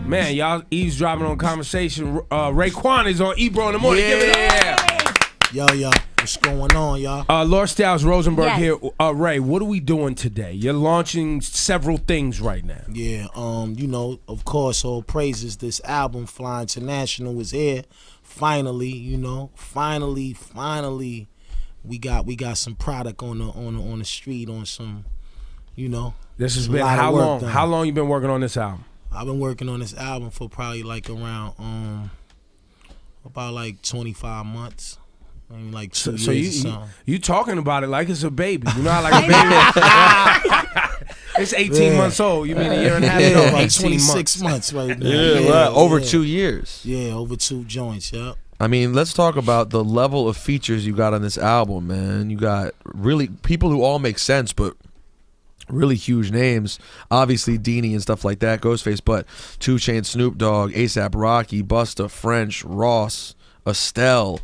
Man, y'all eavesdropping on conversation. Raekwon is on Ebro in the morning. Give it up. Yo, what's going on, y'all? Lord Styles Rosenberg Yes. here. Ray, what are we doing today? You're launching several things right now. Yeah, of course, all praises. This album, F.I.L.A International, is here. Finally, finally, we got some product on the street, on some, This has a been lot of how work long? done. How long you been working on this album? I've been working on this album for probably like around about like 25 months. I mean, like 2 So years or something. you talking about it like it's a baby. You know how like a baby. It's 18 months old. You mean a year and a half? Yeah, No, about 18 26 months. months right now. Yeah, over 2 years. Yeah, over 2 joints, yep. I mean, let's talk about the level of features you got on this album, man. You got really people who all make sense, but really huge names. Obviously, Deanie and stuff like that, Ghostface, but 2 Chainz, Snoop Dogg, A$AP Rocky, Busta, French, Ross, Estelle.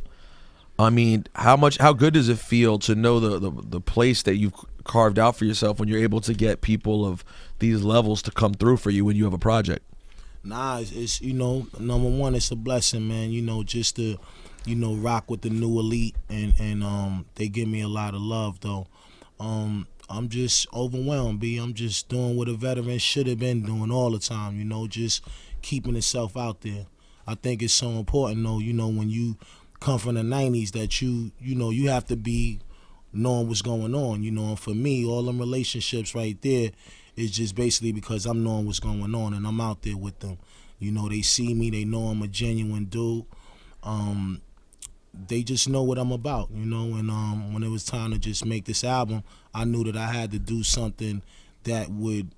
I mean, how good does it feel to know the place that you've carved out for yourself when you're able to get people of these levels to come through for you when you have a project? Nah, it's number one, it's a blessing, man. Just to, rock with the new elite, and they give me a lot of love though. I'm just overwhelmed, B. I'm just doing what a veteran should have been doing all the time, just keeping itself out there. I think it's so important though, when you come from the 90s that you have to be knowing what's going on, and for me, all them relationships right there is just basically because I'm knowing what's going on and I'm out there with them. They see me, they know I'm a genuine dude. They just know what I'm about, and when it was time to just make this album, I knew that I had to do something that would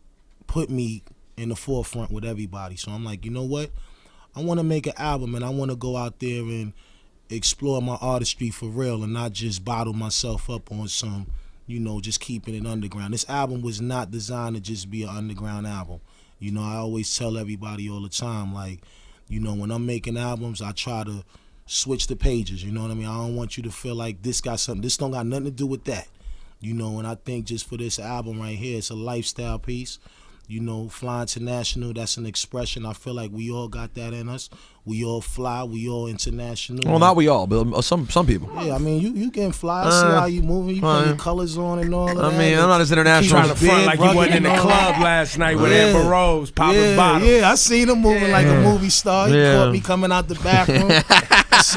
put me in the forefront with everybody. So I'm like, you know what? I want to make an album and I want to go out there and explore my artistry for real and not just bottle myself up on some, just keeping it underground. This album was not designed to just be an underground album. I always tell everybody all the time, like, when I'm making albums, I try to switch the pages, you know what I mean? I don't want you to feel like this don't got nothing to do with that. And I think just for this album right here, it's a lifestyle piece. F.I.L.A International, that's an expression. I feel like we all got that in us. We all fly, we all international. Well, not we all, but some people. Yeah, I mean, you getting fly. I see how you moving. You put your colors on and all of that. I mean, I'm not as international. Trying to front like you wasn't in the club last night with Amber Rose popping bottles. Yeah, I seen him moving like a movie star. He caught me coming out the bathroom.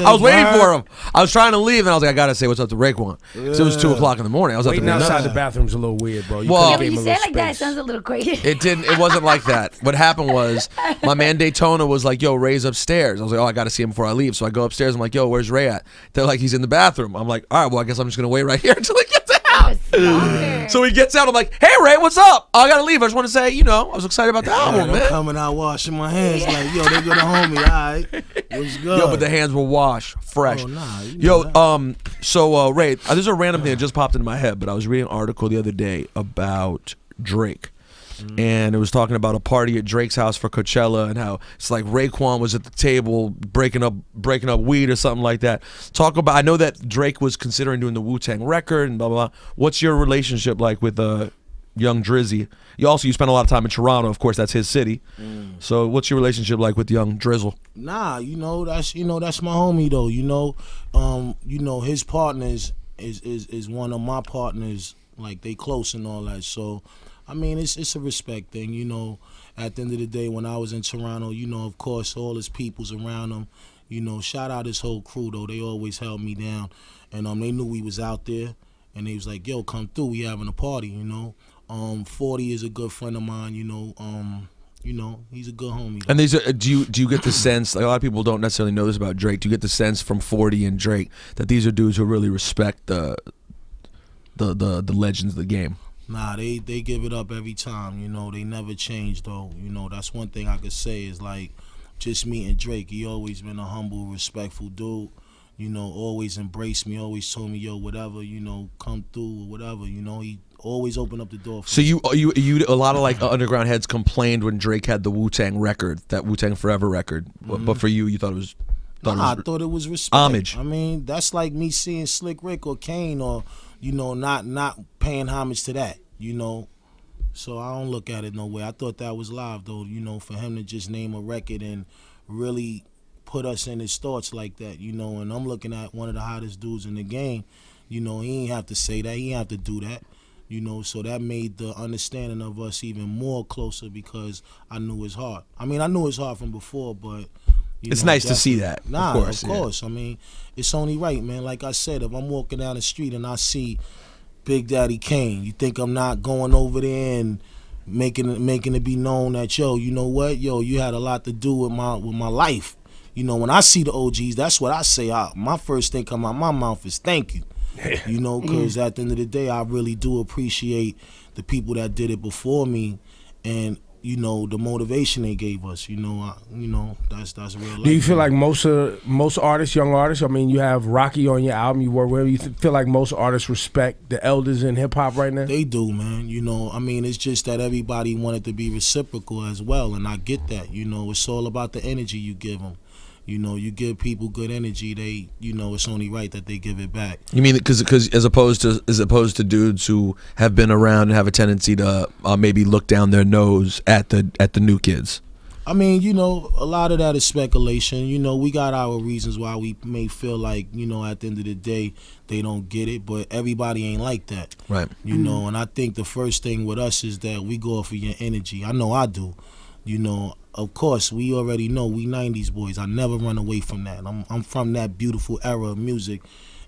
I was waiting for him. I was trying to leave, and I was like, I gotta say what's up to Raekwon. So it was 2 o'clock in the morning. I was Waiting up outside the bathroom's a little weird, bro. Well, Yeah, when you say it like that, it sounds a little crazy. It wasn't like that. What happened was my man Daytona was like, yo, Ray's upstairs. I was like, oh, I gotta see him before I leave. So I go upstairs. I'm like, yo, where's Ray at? They're like, he's in the bathroom. I'm like, all right, well, I guess I'm just gonna wait right here until he gets out. So he gets out. I'm like, hey, Ray, what's up? Oh, I gotta leave. I just want to say, I was excited about the album, man. I'm coming out washing my hands like, yo, they gonna homie. All right, what's good? Yo, but the hands were washed, fresh. Oh, nah, So Ray, there's a random thing that just popped into my head, but I was reading an article the other day about Drake. And it was talking about a party at Drake's house for Coachella and how it's like Raekwon was at the table breaking up weed or something like that. I know that Drake was considering doing the Wu Tang record and blah blah blah. What's your relationship like with young Drizzy? You spent a lot of time in Toronto, of course, that's his city. So what's your relationship like with young Drizzle? Nah, that's my homie though. His partners is one of my partners. Like, they close and all that. So I mean, it's a respect thing, At the end of the day, when I was in Toronto, of course, all his peoples around him, shout out his whole crew, though. They always held me down. And they knew we was out there. And they was like, yo, come through. We having a party, 40 is a good friend of mine, he's a good homie. And these do you get the sense, like, a lot of people don't necessarily know this about Drake, do you get the sense from 40 and Drake that these are dudes who really respect the legends of the game? Nah, they give it up every time, they never change though. That's one thing I could say is, like, just meeting Drake, he always been a humble, respectful dude, always embraced me, always told me, yo, whatever, come through or whatever, he always opened up the door for me. So you a lot of like underground heads complained when Drake had the Wu Tang record, that Wu Tang Forever record, but for you thought it was I thought it was respect. Homage. I mean, that's like me seeing Slick Rick or Kane or, not paying homage to that, So I don't look at it no way. I thought that was live though, you know, for him to just name a record and really put us in his thoughts like that, you know. And I'm looking at one of the hottest dudes in the game, you know. He ain't have to say that, he ain't have to do that, you know. So that made the understanding of us even more closer because I knew his heart. I mean, I knew his heart from before, but it's nice to see that. Nah, of course. I mean, it's only right, man. Like I said, if I'm walking down the street and I see Big Daddy Kane, you think I'm not going over there and making it be known that, yo, you know what, yo, you had a lot to do with my life. You know, when I see the OGs, that's what I say. My first thing come out my mouth is thank you. You know, because at the end of the day, I really do appreciate the people that did it before me, and you know the motivation they gave us. You know, that's real life. Do you feel like most artists, young artists? I mean, you have Rocky on your album. You work with. You feel like most artists respect the elders in hip hop right now? They do, man. You know, I mean, it's just that everybody wanted to be reciprocal as well, and I get that. You know, it's all about the energy you give them. You know, you give people good energy, they, you know, it's only right that they give it back. You mean because as opposed to dudes who have been around and have a tendency to maybe look down their nose at the new kids? I mean, you know, a lot of that is speculation. You know, we got our reasons why we may feel like, you know, at the end of the day, they don't get it, but everybody ain't like that. Right. You know, and I think the first thing with us is that we go off of your energy. I know I do. You know, of course, we already know we 90s boys. I never run away from that. I'm from that beautiful era of music.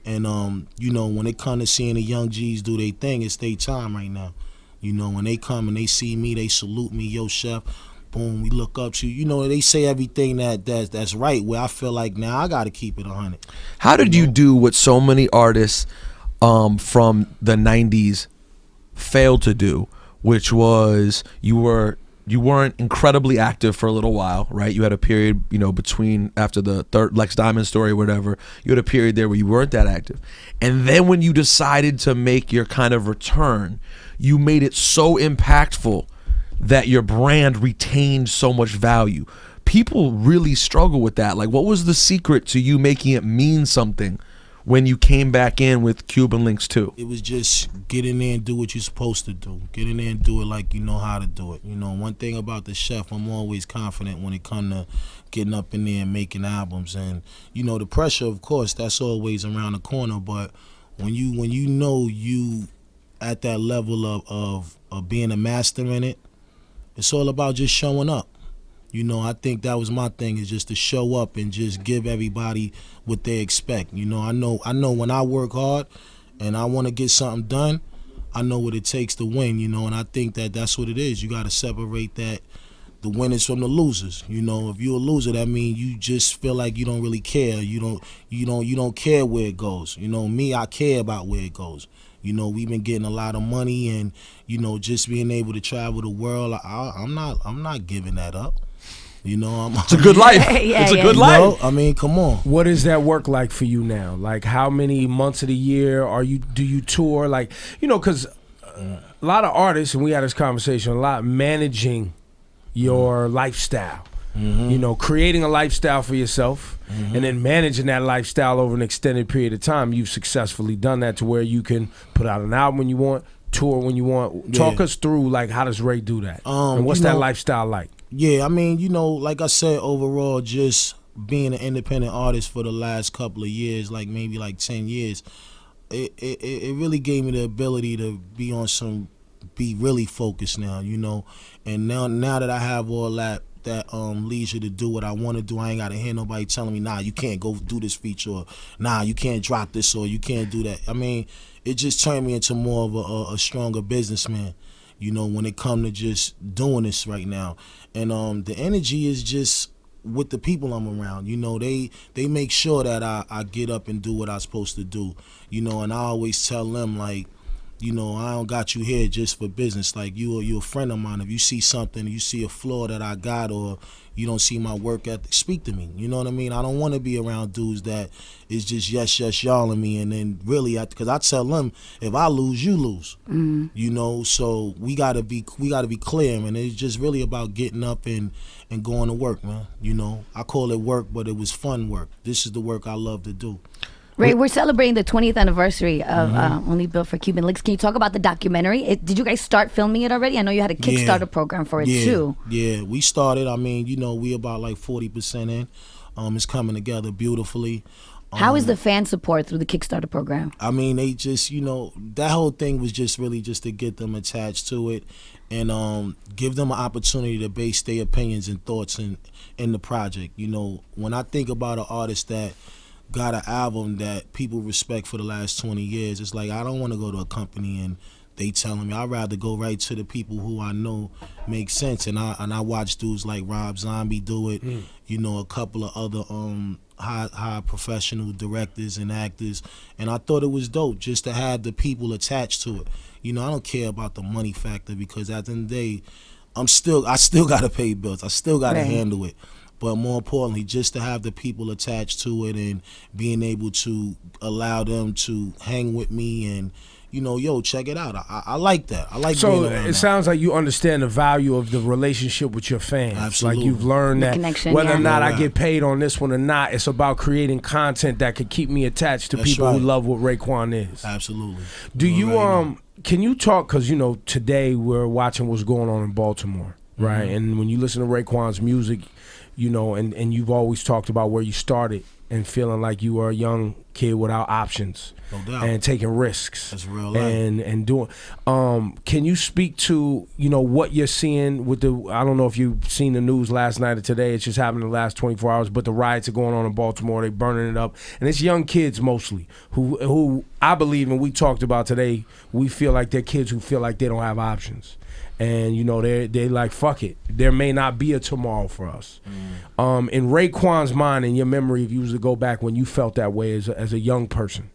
And, you know, when it comes to seeing the young G's do their thing, it's their time right now. You know, when they come and they see me, they salute me, yo, Chef. Boom, we look up to you. You know, they say everything that's right, where I feel like now I got to keep it 100. How did you do what so many artists from the 90s failed to do, which was you weren't incredibly active for a little while, right? You had a period, you know, between after the third Lex Diamond story or whatever, you had a period there where you weren't that active. And then when you decided to make your kind of return, you made it so impactful that your brand retained so much value. People really struggle with that. Like, what was the secret to you making it mean something when you came back in with Cuban Linx 2? It was just get in there and do what you're supposed to do. Get in there and do it like you know how to do it. You know, one thing about the Chef, I'm always confident when it comes to getting up in there and making albums. And, you know, the pressure, of course, that's always around the corner. But when you know you at that level of being a master in it, it's all about just showing up. You know, I think that was my thing, is just to show up and just give everybody what they expect. You know, I know when I work hard and I want to get something done, I know what it takes to win, you know, and I think that that's what it is. You got to separate that, the winners from the losers. You know, if you're a loser, that means you just feel like you don't really care. You don't care where it goes. You know, me, I care about where it goes. You know, we've been getting a lot of money, and, you know, just being able to travel the world, I'm not giving that up. You know, it's a good life. It's a good life. Know? I mean, come on. What is that work like for you now? Like, how many months of the year do you tour? Like, you know, because a lot of artists, and we had this conversation a lot, managing your lifestyle. Mm-hmm. You know, creating a lifestyle for yourself, mm-hmm. and then managing that lifestyle over an extended period of time. You've successfully done that to where you can put out an album when you want, tour when you want. Talk us through, like, how does Ray do that? And what's that lifestyle like? Yeah, I mean, you know, like I said, overall, just being an independent artist for the last couple of years, like maybe like 10 years, it really gave me the ability to be really focused now, you know. And now that I have all that leisure to do what I want to do, I ain't got to hear nobody telling me, nah, you can't go do this feature, or nah, you can't drop this, or you can't do that. I mean, it just turned me into more of a stronger businessman, you know, when it come to just doing this right now. And the energy is just with the people I'm around. You know, they make sure that I get up and do what I'm supposed to do. You know, and I always tell them, like, you know, I don't got you here just for business. Like, you a friend of mine. If you see something, you see a flaw that I got, or you don't see my work ethic, speak to me. You know what I mean? I don't want to be around dudes that is just yes, y'all in me, and then really, because I tell them, if I lose, you lose. Mm-hmm. You know, so we gotta be clear, and it's just really about getting up and going to work, man. You know, I call it work, but it was fun work. This is the work I love to do. Ray, we're celebrating the 20th anniversary of Only Built for Cuban Linx. Can you talk about the documentary? Did you guys start filming it already? I know you had a Kickstarter program for it too. Yeah, we started. I mean, we about like 40% in. It's coming together beautifully. How is the fan support through the Kickstarter program? I mean, they just, that whole thing was just really just to get them attached to it and give them an opportunity to base their opinions and thoughts in the project. When I think about an artist that got an album that people respect for the last 20 years, it's like I don't want to go to a company and they telling me. I'd rather go right to the people who I know make sense. And I watch dudes like Rob Zombie do it, a couple of other high professional directors and actors, and I thought it was dope just to have the people attached to it. I don't care about the money factor because at the end of the day, I still gotta pay bills. I still gotta handle it. But more importantly, just to have the people attached to it and being able to allow them to hang with me and check it out. I like that. I like. So it sounds like you understand the value of the relationship with your fans. Absolutely. Like you've learned that whether or not I get paid on this one or not, it's about creating content that could keep me attached to people who love what Raekwon is. Absolutely. Do you can you talk, because today we're watching what's going on in Baltimore, right? And when you listen to Raekwon's music, and you've always talked about where you started and feeling like you were a young kid without options. No doubt. And taking risks. That's real life. And doing. Can you speak to what you're seeing with the? I don't know if you've seen the news last night or today. It's just happened in the last 24 hours. But the riots are going on in Baltimore. They burning it up, and it's young kids mostly who I believe, and we talked about today. We feel like they're kids who feel like they don't have options. And they like, fuck it. There may not be a tomorrow for us. In Raekwon's mind, in your memory, if you was to go back when you felt that way as a young person,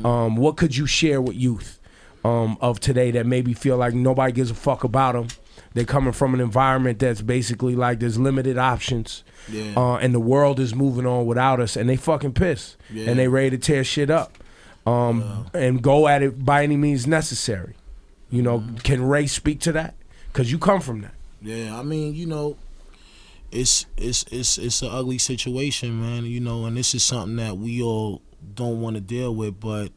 what could you share with youth of today that maybe feel like nobody gives a fuck about them? They're coming from an environment that's basically like there's limited options, and the world is moving on without us, and they fucking pissed, and they ready to tear shit up, and go at it by any means necessary. Can Ray speak to that? Because you come from that. Yeah, I mean, it's an ugly situation, man. And this is something that we all don't want to deal with, but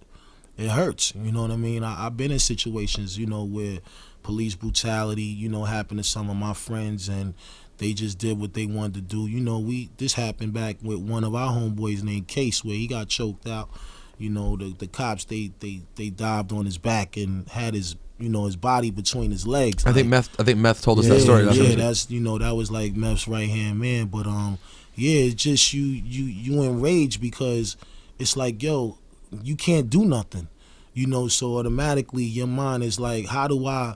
it hurts. You know what I mean? I've been in situations, where police brutality, happened to some of my friends, and they just did what they wanted to do. This happened back with one of our homeboys named Case, where he got choked out. The cops they dived on his back and had his his body between his legs. I think Meth told us that story. That's that was like Meth's right hand man. But it's just you enraged because it's like, yo, you can't do nothing. So automatically your mind is like, how do I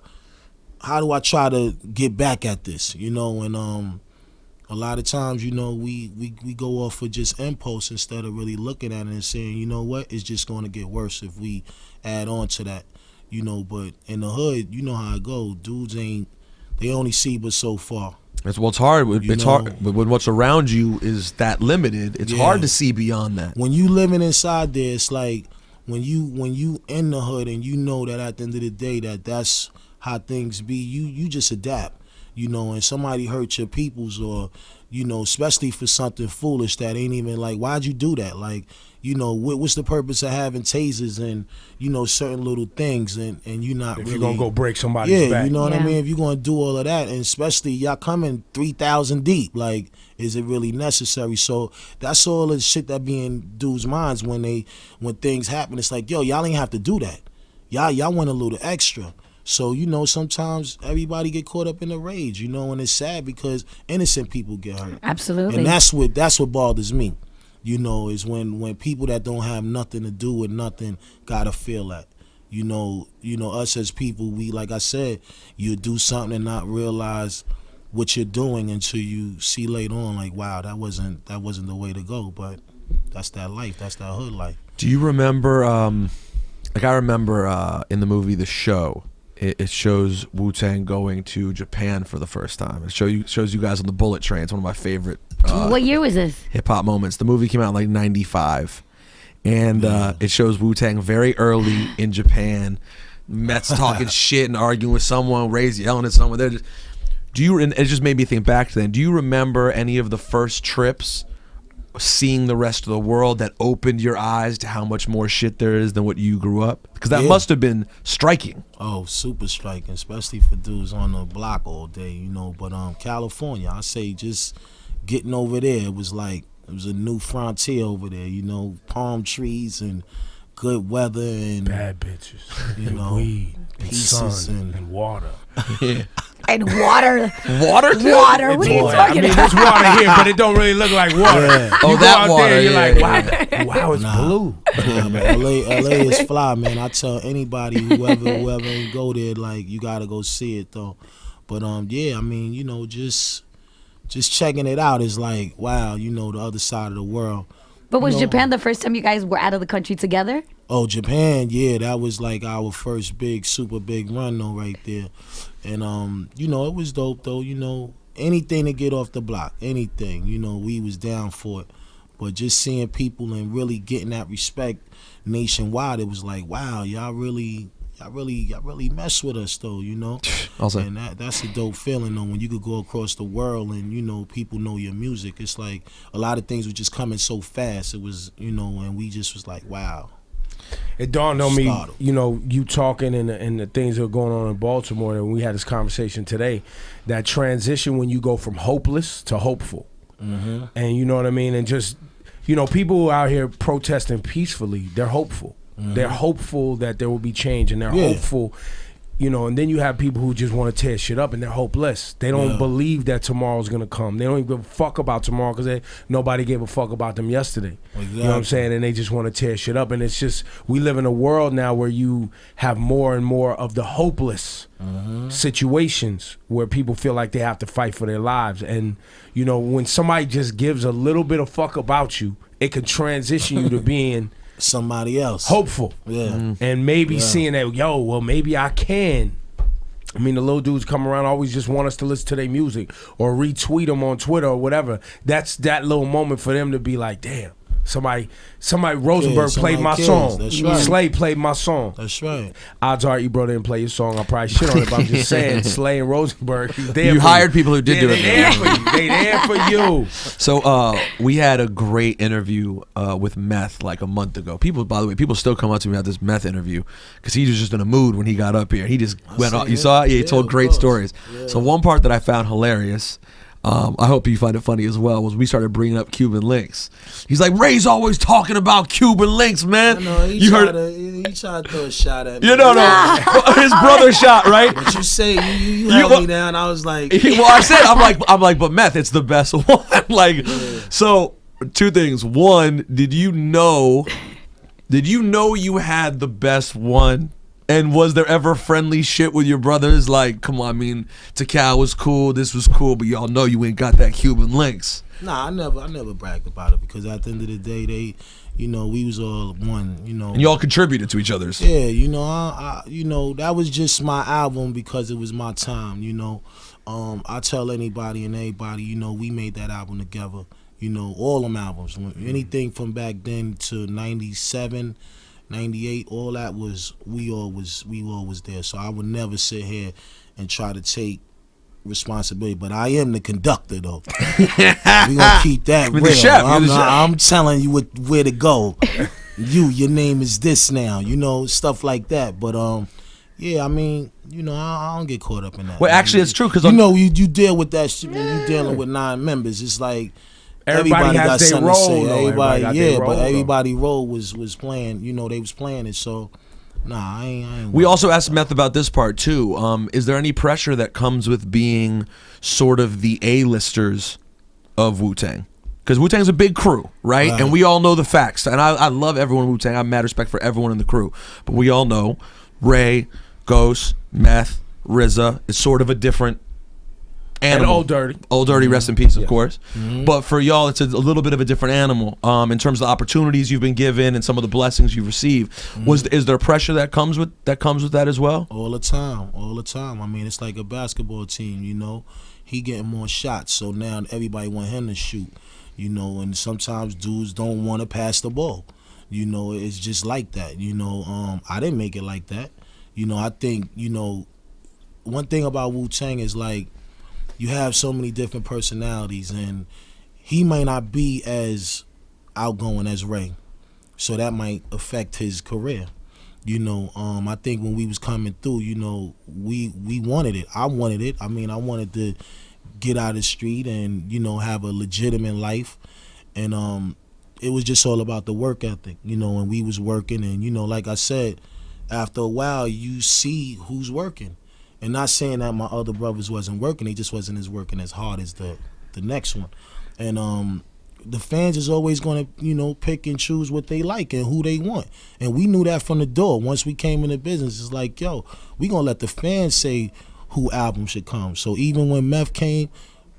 try to get back at this? And a lot of times, we go off with just impulse instead of really looking at it and saying, you know what, it's just going to get worse if we add on to that. But in the hood, you know how it go. Dudes they only see but so far. It's hard. It's hard. But when what's around you is that limited, it's hard to see beyond that. When you living inside there, it's like when you in the hood and that at the end of the day that's how things be. You just adapt. And somebody hurt your peoples or, especially for something foolish that ain't even like, why'd you do that? Like, what's the purpose of having tasers and, certain little things and you're not if really. You're going to go break somebody's back. You know what I mean? If you're going to do all of that, and especially y'all coming 3,000 deep, like, is it really necessary? So that's all the shit that be in dudes' minds when things happen. It's like, yo, y'all ain't have to do that. Y'all want a little extra. So, sometimes everybody get caught up in the rage, and it's sad because innocent people get hurt. Absolutely. And that's what bothers me, is when people that don't have nothing to do with nothing gotta feel that. Us as people, we, like I said, you do something and not realize what you're doing until you see later on, like, wow, that wasn't the way to go. But that's that life. That's that hood life. Do you remember, I remember in the movie The Show, it shows Wu Tang going to Japan for the first time. It shows you guys on the bullet train. It's one of my favorite. What year was this? Hip hop moments. The movie came out in like '95, and it shows Wu Tang very early in Japan. Mets talking shit and arguing with someone, Ray's yelling at someone. They're just, and it just made me think back to then. Do you remember any of the first trips seeing the rest of the world that opened your eyes to how much more shit there is than what you grew up? Because that must have been striking. Oh, super striking, especially for dudes on the block all day, you know. But California, I say just getting over there, it was a new frontier over there, you know, palm trees and good weather and bad bitches, you know, weed, and sun, and water. Yeah. And water. Water too? Water. What are you talking I mean, there's water here, but it don't really look like water. Yeah. You Oh, go that out water, there, you're yeah, like, wow, it's blue. Nah, man, LA is fly, man. I tell anybody, whoever go there, like, you gotta go see it though. But yeah, I mean, you know, just checking it out is like, wow, you know, the other side of the world. But was Japan the first time you guys were out of the country together? Oh, Japan, yeah, that was like our first super big run though right there. And you know, it was dope though, you know, anything to get off the block, anything, you know, we was down for it. But just seeing people and really getting that respect nationwide, it was like, wow, y'all really mess with us though, you know. And that's a dope feeling though, when you could go across the world and, you know, people know your music. It's like a lot of things were just coming so fast. It was, you know, and we just was like, wow. It dawned on me, you know, you talking and the things that are going on in Baltimore, and we had this conversation today, that transition when you go from hopeless to hopeful. Mm-hmm. And you know what I mean? And just, you know, people who are out here protesting peacefully, they're hopeful. Mm-hmm. They're hopeful that there will be change, and they're hopeful, you know. And then you have people who just want to tear shit up, and they're hopeless. They don't believe that tomorrow's gonna come. They don't even give a fuck about tomorrow because nobody gave a fuck about them yesterday. Exactly. You know what I'm saying? And they just want to tear shit up. And it's just, we live in a world now where you have more and more of the hopeless situations where people feel like they have to fight for their lives. And you know, when somebody just gives a little bit of fuck about you, it can transition you to being somebody else hopeful, and maybe seeing that, well, maybe I can. I mean, the little dudes come around always just want us to listen to their music or retweet them on Twitter or whatever. That's that little moment for them to be like, damn, somebody Rosenberg played my song. That's right. Slay played my song. That's right. Odds are Ebro didn't play your song. I probably shit on it, but I'm just saying, Slay and Rosenberg, you hired people who did do it. They there for you. So we had a great interview with Meth like a month ago. People, by the way, people still come up to me about this Meth interview because he was just in a mood when he got up here. He just went off. You saw it? Yeah, he told great stories. Yeah. So one part that I found hilarious, I hope you find it funny as well, was we started bringing up Cuban Linx. He's like, Ray's always talking about Cuban Linx, man. I know, he tried to throw a shot at me. You know, his brother shot, right? But you say you held me down. I was like, well, I said, I'm like, but Meth, it's the best one. Like, so two things. One, did you know you had the best one? And was there ever friendly shit with your brothers? Like, come on, I mean, Takal was cool, this was cool, but y'all know you ain't got that Cuban Linx. Nah, I never bragged about it because at the end of the day, they, you know, we was all one, you know. And y'all contributed to each other's. Yeah, you know, I you know, that was just my album because it was my time, you know. I tell anybody and everybody, you know, we made that album together. You know, all them albums, anything from back then to 97. 98, all that was we all was there. So I would never sit here and try to take responsibility. But I am the conductor though. We gonna keep that real. The chef, I'm telling you where to go. Your name is this now. You know, stuff like that. But yeah, I mean, you know, I don't get caught up in that. Well, actually, it's true because you know, you deal with that shit when you dealing with 9 members. It's like. Everybody has got their something role, to say. Everybody, but everybody role was playing. You know, they was playing it. So, nah, I ain't. We also asked Meth about this part too. Is there any pressure that comes with being sort of the A-listers of Wu Tang? Because Wu Tang's a big crew, right? And we all know the facts. And I love everyone in Wu Tang. I have mad respect for everyone in the crew. But we all know Ray, Ghost, Meth, RZA is sort of a different animal. And Old Dirty, rest in peace, of course. But for y'all, it's a little bit of a different animal in terms of the opportunities you've been given and some of the blessings you've received. Is there pressure that comes with that as well? All the time. I mean, it's like a basketball team. You know, he getting more shots, so now everybody want him to shoot. You know, and sometimes dudes don't want to pass the ball. You know, it's just like that. You know, I didn't make it like that. You know, I think, you know, one thing about Wu Tang is like, you have so many different personalities, and he might not be as outgoing as Ray, so that might affect his career. You know, I think when we was coming through, you know, we wanted it. I wanted it. I mean, I wanted to get out of the street and, you know, have a legitimate life. And it was just all about the work ethic, you know, and we was working. And, you know, like I said, after a while, you see who's working. And not saying that my other brothers wasn't working. They just wasn't working as hard as the next one. And the fans is always going to, you know, pick and choose what they like and who they want. And we knew that from the door. Once we came into business, it's like, yo, we going to let the fans say who album should come. So even when Meth came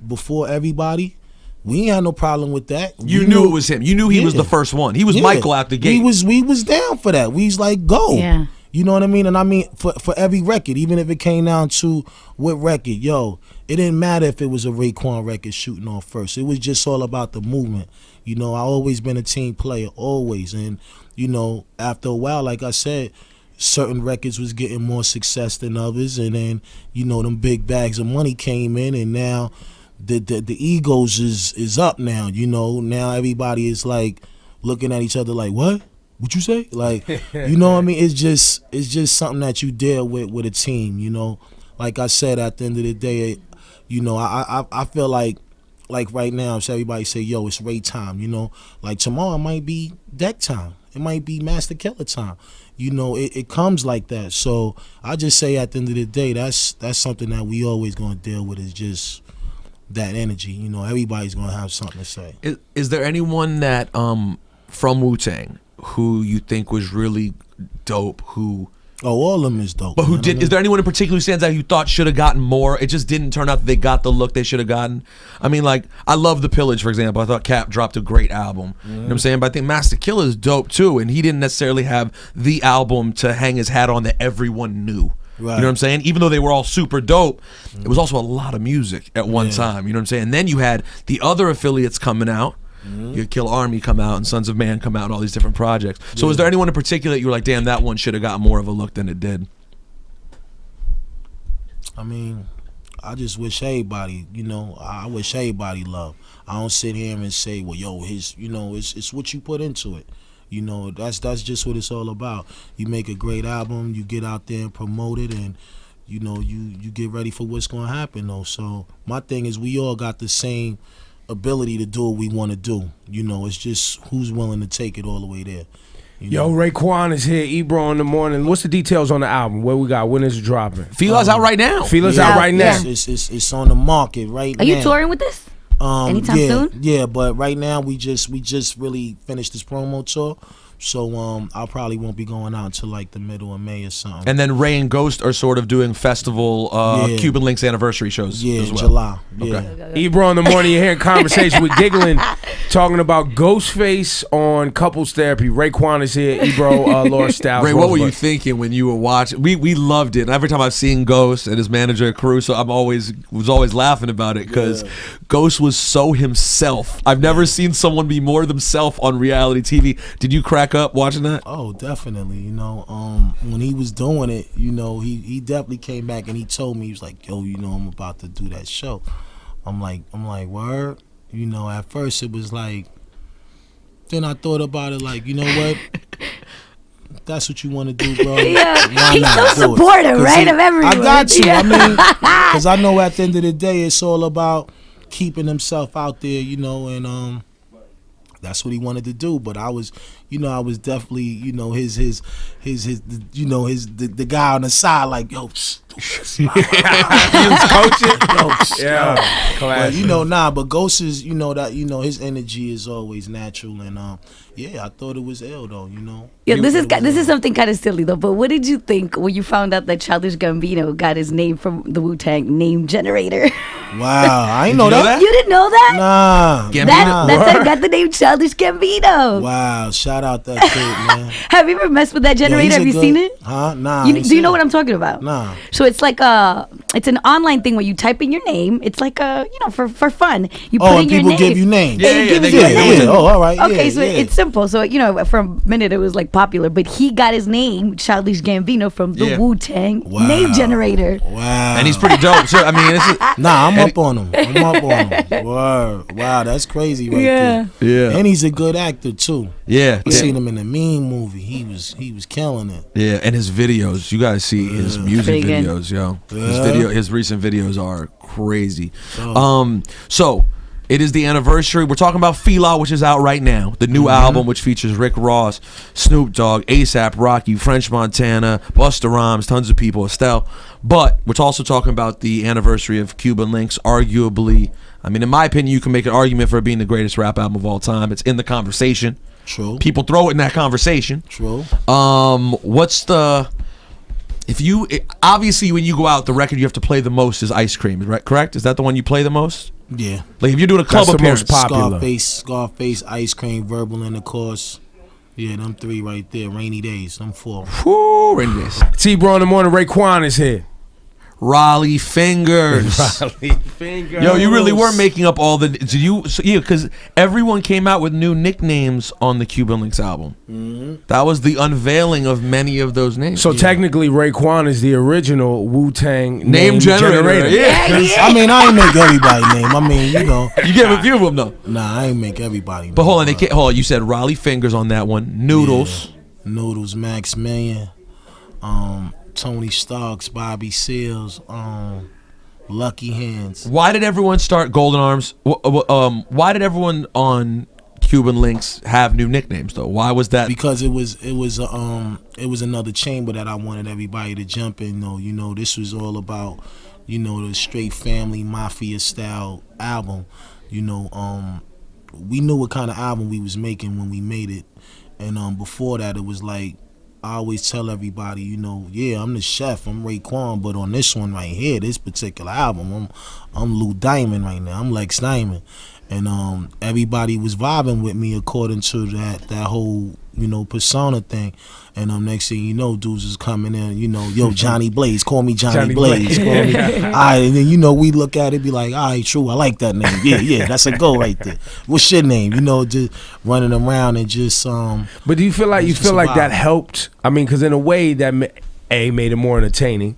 before everybody, we ain't had no problem with that. You knew it was him. You knew he was the first one. He was Michael out the gate. We was down for that. We was like, go. Yeah. You know what I mean? And I mean, for every record, even if it came down to what record, yo, it didn't matter if it was a Raekwon record shooting off first. It was just all about the movement. You know, I always been a team player, always. And, you know, after a while, like I said, certain records was getting more success than others. And then, you know, them big bags of money came in, and now the egos is up now. You know, now everybody is like looking at each other like, what? What you say? Like, you know what I mean? It's just something that you deal with a team, you know. Like I said, at the end of the day, you know, I feel like right now, if everybody say, yo, it's Ray time, you know, like tomorrow it might be Deck time. It might be Master Killer time. You know, it comes like that. So I just say at the end of the day, that's something that we always gonna deal with, is just that energy. You know, everybody's gonna have something to say. Is there anyone that from Wu Tang who you think was really dope? Who? Oh, all of them is dope. But who did? Is there anyone in particular who stands out who you thought should have gotten more? It just didn't turn out that they got the look they should have gotten. I mean, like, I love The Pillage, for example. I thought Cap dropped a great album. You know what I'm saying? But I think Master Killer is dope too, and he didn't necessarily have the album to hang his hat on that everyone knew. Right. You know what I'm saying? Even though they were all super dope, it was also a lot of music at one time. You know what I'm saying? And then you had the other affiliates coming out. You had Kill Army come out and Sons of Man come out and all these different projects. So is there anyone in particular that you were like, damn, that one should have got more of a look than it did? I mean, I just wish everybody, you know, I wish everybody love. I don't sit here and say, well, yo, his, you know, it's what you put into it. You know, that's just what it's all about. You make a great album, you get out there and promote it, and you know, you get ready for what's gonna happen though. So my thing is, we all got the same ability to do what we want to do. You know, it's just who's willing to take it all the way there. Yo, Raekwon is here. Ebro in the morning. What's the details on the album? What we got? When is it dropping? F.I.L.A's out right now. F.I.L.A's out right now. It's on the market right now. Are you touring with this? Anytime soon? Yeah, but right now we just really finished this promo tour. So I probably won't be going out until like the middle of May or something. And then Ray and Ghost are sort of doing festival Cuban Linx anniversary shows as well. July. Okay. Ebro in the morning, you're hearing conversation with Giggling, talking about Ghostface on couples therapy. Raekwon is here. Ebro, Laura Styles. Ray, what were you thinking when you were watching? We loved it. And every time I've seen Ghost and his manager Caruso, was always laughing about it because Ghost was so himself. I've never seen someone be more themselves on reality TV. Did you crack up watching that? Oh, definitely. You know, when he was doing it, you know, he definitely came back and he told me, he was like, yo, you know, I'm about to do that show. I'm like, word? You know, at first it was like, then I thought about it like, you know what? That's what you want to do, bro. Yeah, he's so supportive, right, of everyone. I got you. I mean, because I know at the end of the day, it's all about keeping himself out there, you know, and that's what he wanted to do. But I was definitely, you know, his you know, the guy on the side, like, yo, he was coaching. But, you know, but Ghost is, you know, that, you know, his energy is always natural, and I thought it was ill though, you know. Yeah, this is something kind of silly though. But what did you think when you found out that Childish Gambino got his name from the Wu Tang name generator? Wow, I didn't know that. You didn't know that? Nah. That's how he got the name Childish Gambino. Wow, shout out that kid, man. Have you ever messed with that generator? Have you seen it? Huh? Nah. Do you know what I'm talking about? Nah. So it's like it's an online thing where you type in your name. It's like you know, for fun. You put in your name. People give you names. Yeah. Oh, all right. Okay, so it's simple. So, you know, for a minute it was like popular, but he got his name Childish Gambino from the Wu Tang name generator. Wow. And he's pretty dope. So I mean, up on him. Word. Wow, that's crazy right there. Yeah. And he's a good actor too. Yeah. I seen him in the Mean movie. He was killing it. Yeah, and his videos. You gotta see his music Pretty good. videos, yo. Yeah. His recent videos are crazy. Oh. So it is the anniversary. We're talking about F.I.L.A, which is out right now. The new album, which features Rick Ross, Snoop Dogg, A$AP Rocky, French Montana, Busta Rhymes, tons of people, Estelle. But we're also talking about the anniversary of Cuban Linx, arguably. I mean, in my opinion, you can make an argument for it being the greatest rap album of all time. It's in the conversation. True. People throw it in that conversation. True. What's the... obviously when you go out, the record you have to play the most is Ice Cream, right? Correct? Is that the one you play the most? Yeah. Like if you're doing a club That's the appearance, most popular. Scarface, Ice Cream, Verbal Intercourse. Yeah, them 3 right there. Rainy Days, them 4. whoo, in this. It's Ebro In The Morning. Raekwon is here. Raleigh Fingers. Yo, you really were making up all the. Did you? So, yeah, because everyone came out with new nicknames on the Cuban Linx album. That was the unveiling of many of those names. So technically, Raekwon is the original Wu Tang name generator. Yeah. I mean, I ain't make everybody name. I mean, you know. You gave a few of them though. Nah, I ain't make everybody name. But hold on, hold on. You said Raleigh Fingers on that one. Noodles. Yeah. Noodles, Max Million, Tony Starks, Bobby Seals, Lucky Hands. Why did everyone start Golden Arms? Why did everyone on Cuban Linx have new nicknames though? Why was that? Because it was another chamber that I wanted everybody to jump in. You know, this was all about, you know, the straight family mafia style album. You know, we knew what kind of album we was making when we made it, and before that it was like, I always tell everybody, you know, yeah, I'm the chef, I'm Raekwon, but on this one right here, this particular album, I'm Lou Diamond right now, I'm Lex Diamond, and everybody was vibing with me according to that whole, you know, persona thing, and next thing you know, dudes is coming in, you know, yo, Johnny Blaze, call me Johnny Blaze, call me, all right, and then you know we look at it, be like, all right, true, I like that name, yeah, that's a go right there. What's your name? You know, just running around and just But do you feel like that helped? I mean, because in a way that A, made it more entertaining.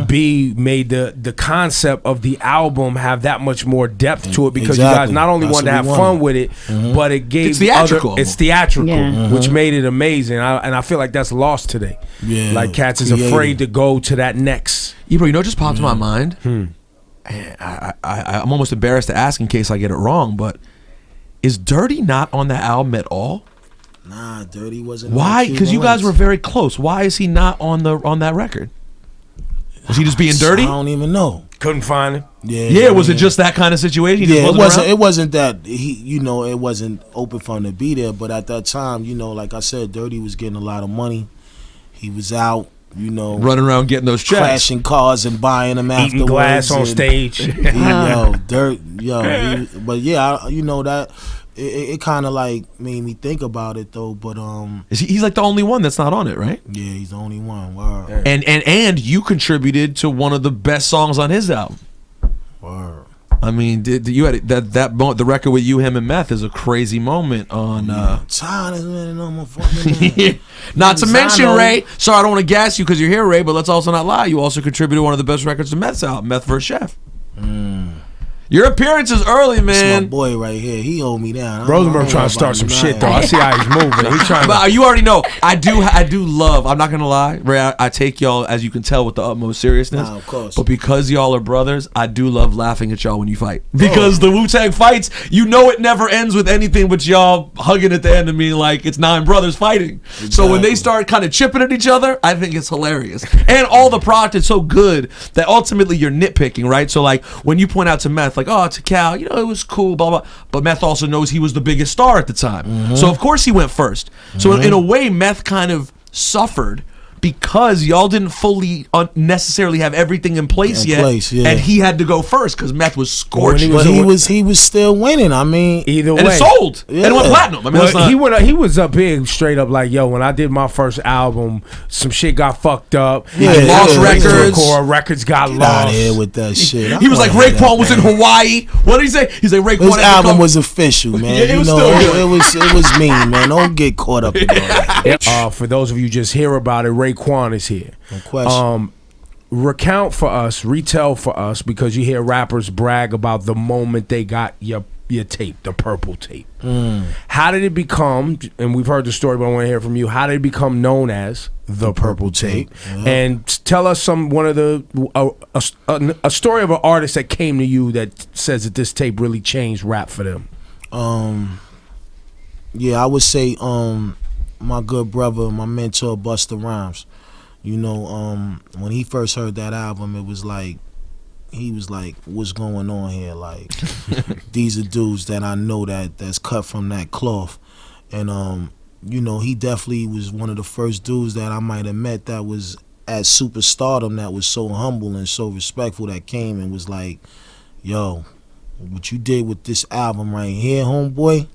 B, made the concept of the album have that much more depth to it because you guys not only wanted to have fun with it, but it gave It's theatrical. It's theatrical, Yeah. which made it amazing. And I feel like that's lost today. Yeah, Like cats is creative. afraid to go to that next. Ebro, you know what just popped in my mind? I'm almost embarrassed to ask in case I get it wrong, but is Dirty not on that album at all? Nah, Dirty wasn't. Why? Because you guys were very close. Why is he not on that record? Was he just being dirty? I don't even know. Couldn't find him. Yeah, was it just that kind of situation? He Yeah, just it wasn't around? It wasn't that he, you know, it wasn't open for him to be there. But at that time, you know, like I said, Dirty was getting a lot of money. He was out, you know, running around getting those checks, crashing cars and buying them afterwards. Eating glass on stage. But yeah, you know that. It kind of like made me think about it though, but he's like the only one that's not on it, right? yeah, he's the only one. Word. And you contributed to one of the best songs on his album. Word. I mean, did you had the record with you, him, and Meth is a crazy moment on. Tired of it, no more fucking Not to mention, Zano. Ray. Sorry, I don't want to gas you because you're here, Ray. But let's also not lie. You also contributed one of the best records to Meth's album, Meth vs. Chef. Your appearance is early, That's my man. boy right here. He hold me down. Rosenberg trying to start some shit though. I see how he's moving. He's trying But you already know. I do love. I'm not gonna lie, Ray. I take y'all, as you can tell, with the utmost seriousness. Nah, of course. But because y'all are brothers, I do love laughing at y'all when you fight. Because the Wu Tang fights, you know, it never ends with anything but y'all hugging at the end of me like it's 9 brothers fighting. So when they start kind of chipping at each other, I think it's hilarious. And all the product is so good that ultimately you're nitpicking, right? So like when you point out to Meth, like, oh, to Cal, you know, it was cool, blah, blah. But Meth also knows he was the biggest star at the time. So, of course, he went first. So, in a way, Meth kind of suffered because y'all didn't fully necessarily have everything in place yet. And he had to go first because Meth was scorching. But he was still winning. I mean, either way. And it sold. Yeah. And it went platinum. I mean, he was up big straight up like, yo, when I did my first album, some shit got fucked up. Lost records. Records got Get lost. out of here with that shit. He was like, Raekwon was in Hawaii. What did he say? He's like, Raekwon. His album was official, man. Yeah, it was you know, still it was mean, man. Don't get caught up in that. For those of you just hear about it, Raekwon is here. No question. recount for us, retell for us, because you hear rappers brag about the moment they got your tape, the purple tape. How did it become, and we've heard the story, but I want to hear from you, how did it become known as the purple tape? And tell us one of the a story of an artist that came to you that says that this tape really changed rap for them. Yeah, I would say my good brother, my mentor, Busta Rhymes. You know, when he first heard that album, it was like, he was like, what's going on here? Like, these are dudes that I know that's cut from that cloth. And, you know, he definitely was one of the first dudes that I might have met that was at superstardom, that was so humble and so respectful, that came and was like, yo, what you did with this album right here, homeboy?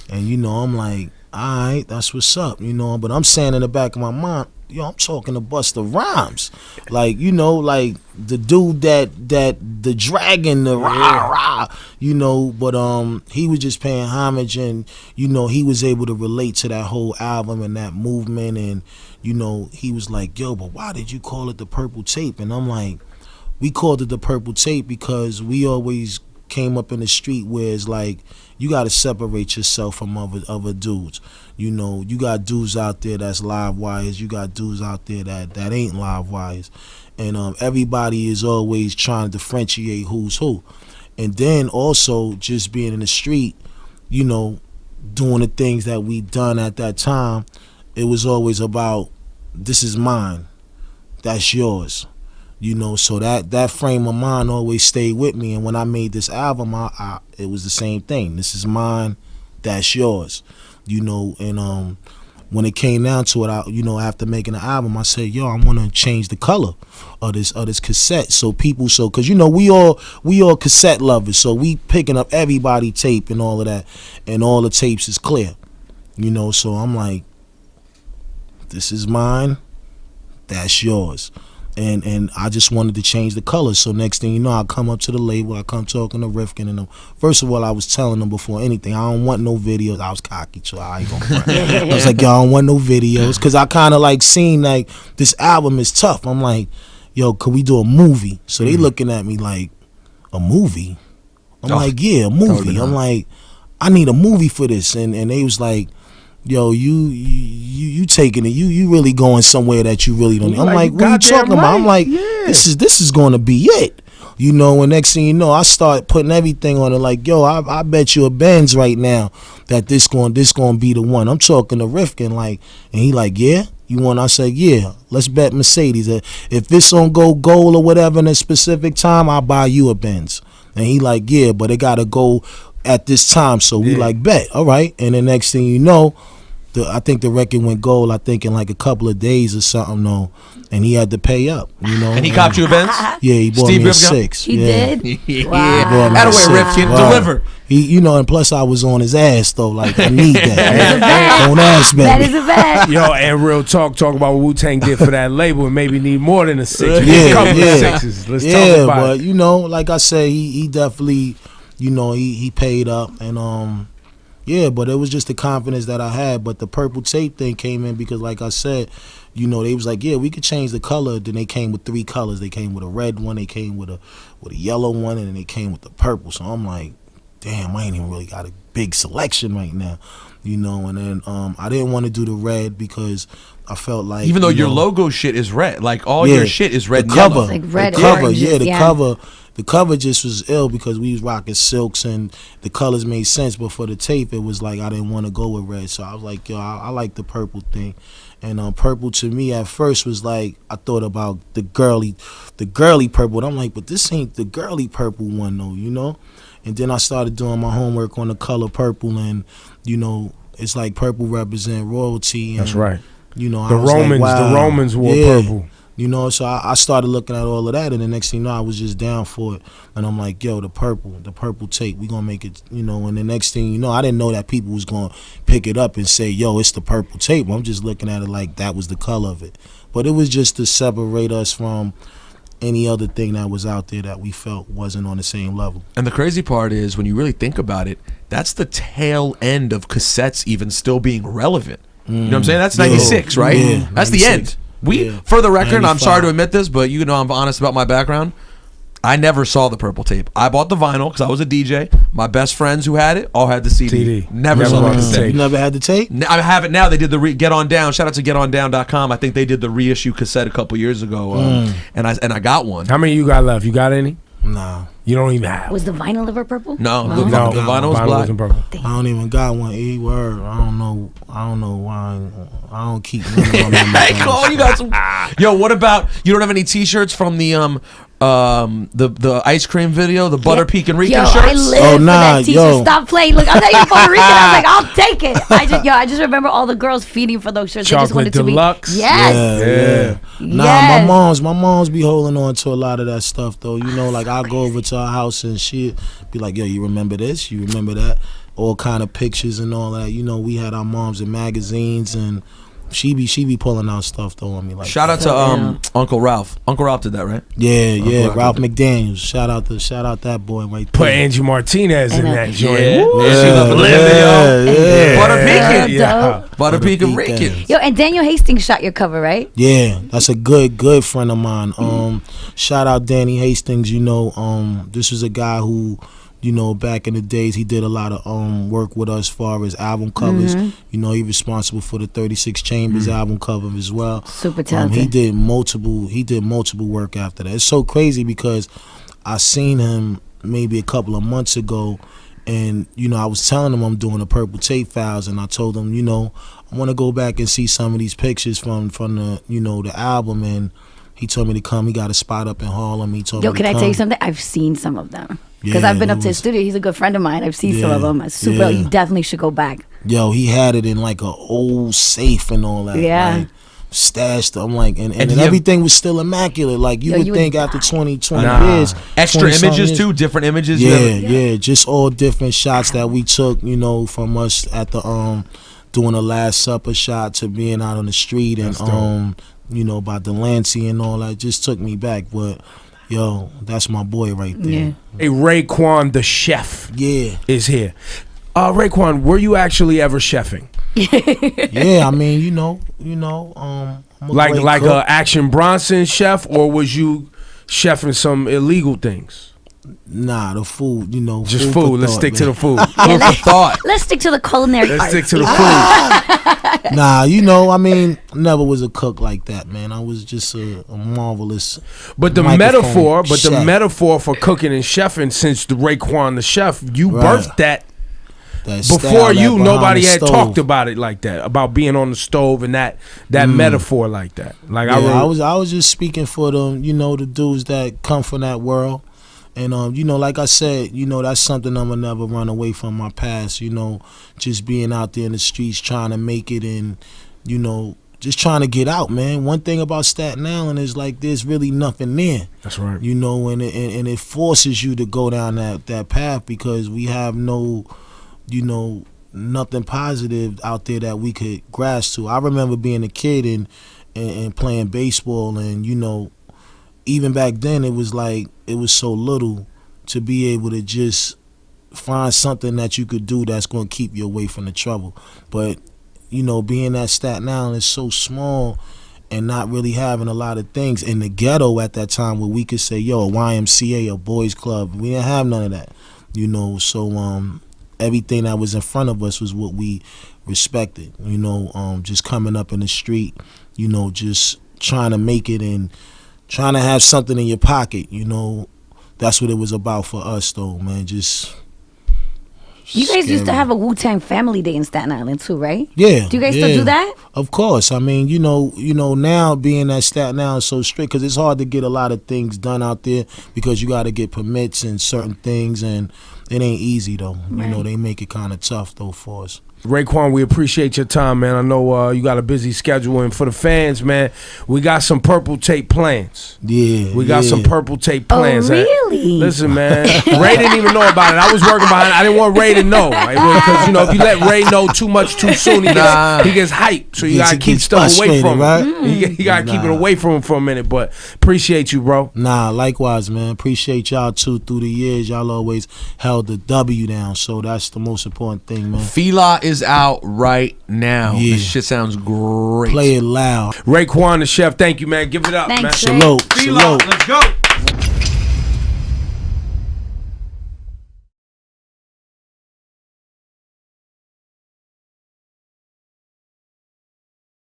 And, you know, I'm like, all right, that's what's up, you know. But I'm saying in the back of my mind, yo, I'm talking to Busta Rhymes, like, you know, like the dude that the dragon, the rah rah, you know. But he was just paying homage, and you know, he was able to relate to that whole album and that movement, and you know, he was like, yo, but why did you call it the purple tape? And I'm like, we called it the purple tape because we always came up in the street where it's like, you got to separate yourself from other dudes. You know, you got dudes out there that's live wires. You got dudes out there that ain't live wires. And everybody is always trying to differentiate who's who. And then also just being in the street, you know, doing the things that we done at that time, it was always about, this is mine, that's yours. You know, so that frame of mind always stayed with me. And when I made this album, it was the same thing. This is mine, that's yours. You know, and when it came down to it, you know, after making the album, I said, yo, I want to change the color of this cassette, because you know, we all cassette lovers, so we picking up everybody tape and all of that, and all the tapes is clear. You know, so I'm like, this is mine, that's yours. And I just wanted to change the colors. So next thing you know, I come up to the label, I come talking to Rifkin and them. First of all, I was telling them before anything, I don't want no videos. I was cocky, so I ain't gonna front. I was like, yo, I don't want no videos, because I kind of like seen like this album is tough. I'm like, yo, could we do a movie? So they looking at me like, a movie? I'm like, yeah, a movie. I'm like, I need a movie for this. And they was like, yo, you taking it, you really going somewhere that you really don't. I'm like, what are you talking about? I'm like, this is going to be it, you know. And next thing you know, I start putting everything on it. Like, yo, I bet you a Benz right now that this going to be the one. I'm talking to Rifkin, like, and he like, yeah, you want? I said, yeah, let's bet Mercedes. If this don't go gold or whatever in a specific time, I'll buy you a Benz. And he like, yeah, but it gotta go at this time. So we like, bet, all right. And the next thing you know, I think the record went gold, I think in like a couple of days or something, though, and he had to pay up, you know. And he copped you a Benz? Yeah, he bought me a 6. He did? Wow. That way, Rifkin, deliver. He, you know, and plus I was on his ass, though, like, I need that. Don't ask me. That is a fact. Yo, and real talk about what Wu Tang did for that label, and maybe need more than a 6. Yeah, couple of 6s. Let's talk about but, you know, like I said, he definitely, you know, he paid up, and yeah, but it was just the confidence that I had. But the purple tape thing came in because, like I said, you know, they was like, yeah, we could change the color. Then they came with 3 colors. They came with a red one, they came with a yellow one, and then they came with the purple. So I'm like, damn, I ain't even really got a big selection right now, you know. And then I didn't want to do the red because I felt like, even though your logo shit is red, like all your shit is red and cover, yellow. Like red the cover, oranges, the cover. The cover just was ill because we was rocking silks and the colors made sense. But for the tape, it was like I didn't want to go with red. So I was like, yo, I like the purple thing. And purple to me at first was like, I thought about the girly purple. And I'm like, but this ain't the girly purple one though, you know? And then I started doing my homework on the color purple, and, you know, it's like purple represent royalty. And, that's right. You know, the Romans wore purple. You know, so I started looking at all of that, and the next thing you know, I was just down for it. And I'm like, yo, the purple tape, we gonna make it, you know. And the next thing you know, I didn't know that people was gonna pick it up and say, yo, it's the purple tape. I'm just looking at it like that was the color of it. But it was just to separate us from any other thing that was out there that we felt wasn't on the same level. And the crazy part is, when you really think about it, that's the tail end of cassettes even still being relevant. You know what I'm saying? That's 96, right? Yeah, that's 96. The end. For the record, I'm 95. sorry to admit this, but you know I'm honest about my background. I never saw the purple tape. I bought the vinyl because I was a DJ. My best friends who had it all had the CD. Never saw the tape. You never had the tape? I have it now. They did the Get On Down. Shout out to GetOnDown.com. I think they did the reissue cassette a couple years ago, and I got one. How many you got left? You got any? Nah. You don't even have. Was the vinyl ever purple? No, the vinyl was black. Wasn't purple. I don't even got one. Word. I don't know why. I don't keep. Hey, Cole, you got some. Yo, what about you? Don't have any T-shirts from the ice cream video, the Butter Pecan Rican shirts? I live for that T-shirt. Stop playing. Look, I'm not even Puerto Rican. I was like, I'll take it. I just remember all the girls feeding for those shirts. Chocolate they just wanted Deluxe. to be. Yes. Yeah. Nah, my mom's be holding on to a lot of that stuff though. You know, like I go over to her house and she be like, yo, you remember this? You remember that? All kind of pictures and all that. You know, we had our moms in magazines and she be pulling out stuff though on me. Like, shout out to Uncle Ralph. Uncle Ralph did that, right? Yeah, Ralph McDaniels. Shout out that boy right there. Put Angie Martinez in that joint. Butter Pecan. Yeah. Butter Pecan Rican. Yo, and Daniel Hastings shot your cover, right? Yeah, that's a good friend of mine. Shout out Danny Hastings. You know, this was a guy who, you know, back in the days, he did a lot of work with us as far as album covers. You know, he responsible for the 36 Chambers album cover as well. Super talented. He did multiple work after that. It's so crazy because I seen him maybe a couple of months ago, and you know, I was telling him I'm doing the Purple Tape Files, and I told him, you know, I want to go back and see some of these pictures from the, you know, the album, and he told me to come. He got a spot up in Harlem. He told me to come. Can I tell you something? I've seen some of them. Because I've been up to his studio. He's a good friend of mine. I've seen some of them. Super. You definitely should go back. Yo, he had it in like an old safe and all that. Yeah. Like, stashed. I'm like, and everything was still immaculate. Like you would think after 20 years. Extra images too, different images. Yeah, just all different shots that we took, you know, from us at the doing a Last Supper shot to being out on the street and you know, by Delancey and all that. Just took me back, but. Yo, that's my boy right there. Yeah. Hey, Raekwon the Chef is here. Raekwon, were you actually ever chefing? Yeah, I mean, you know, I'm a like cook. a Action Bronson chef, or was you chefing some illegal things? Nah, the food, you know. Just food. Let's stick to the food. Let's stick to the culinary Let's arts. stick to the food. Nah, you know, I mean, never was a cook like that, man. I was just a marvelous. But the metaphor for cooking and chefing, since the Raekwon the Chef, you birthed that. Before you, nobody had talked about it like that, about being on the stove and that metaphor like that. Like I was just speaking for them, you know, the dudes that come from that world. And you know, like I said, you know, that's something I'm gonna never run away from my past. You know, just being out there in the streets trying to make it, and you know, just trying to get out, man. One thing about Staten Island is like there's really nothing there. That's right. You know, and it forces you to go down that path because we have no, you know, nothing positive out there that we could grasp to. I remember being a kid and playing baseball, and you know, even back then it was like it was so little to be able to just find something that you could do that's going to keep you away from the trouble. But you know, being that Staten Island is so small and not really having a lot of things in the ghetto at that time where we could say, yo, a YMCA, a boys club, we didn't have none of that, you know. So everything that was in front of us was what we respected, you know. Just coming up in the street, you know, just trying to make it and trying to have something in your pocket, you know. That's what it was about for us, though, man. Just you guys used to have a Wu Tang family day in Staten Island too, right? Yeah. Do you guys still do that? Of course. I mean, you know, now being that Staten Island is so strict, because it's hard to get a lot of things done out there because you got to get permits and certain things, and it ain't easy though. Right. You know, they make it kind of tough though for us. Raekwon, we appreciate your time, man. I know you got a busy schedule, and for the fans, man, we got some Purple Tape plans. Yeah, we got some Purple Tape plans. Oh, really? Listen, man, Ray didn't even know about it. I was working behind it. I didn't want Ray to know, because you know, if you let Ray know too much too soon, he gets hyped. So you gotta keep stuff away from him. Right? You gotta keep it away from him for a minute. But appreciate you, bro. Nah, likewise, man. Appreciate y'all too through the years. Y'all always help held the W down. So that's the most important thing, man. F.I.L.A is out right now. Yeah. This shit sounds great. Play it loud. Raekwon the Chef, thank you, man. Give it up, Thanks, man. Ray. Salute. F.I.L.A, Salute. let's go.